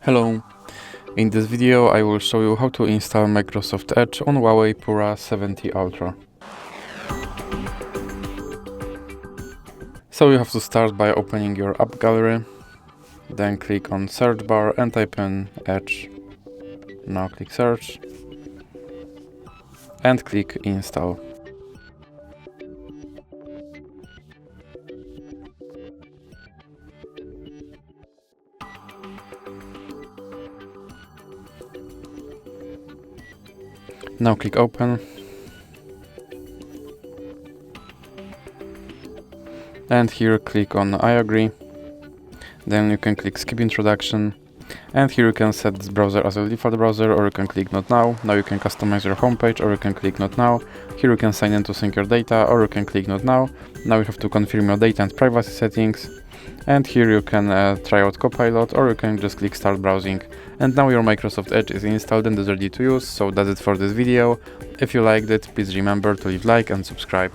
Hello, in this video I will show you how to install Microsoft Edge on HUAWEI Pura 70 Ultra. So you have to start by opening your app gallery, then click on search bar and type in Edge. Now click search and click install. Now click open and here click on I agree. Then you can click skip introduction and here you can set this browser as a default browser, or you can click not now. Now you can customize your homepage, or you can click not now. Here you can sign in to sync your data, or you can click not now. Now you have to confirm your data and privacy settings. And here you can try out Copilot, or you can just click start browsing. And now your Microsoft Edge is installed and is ready to use. So that's it for this video. If you liked it, please remember to leave like and subscribe.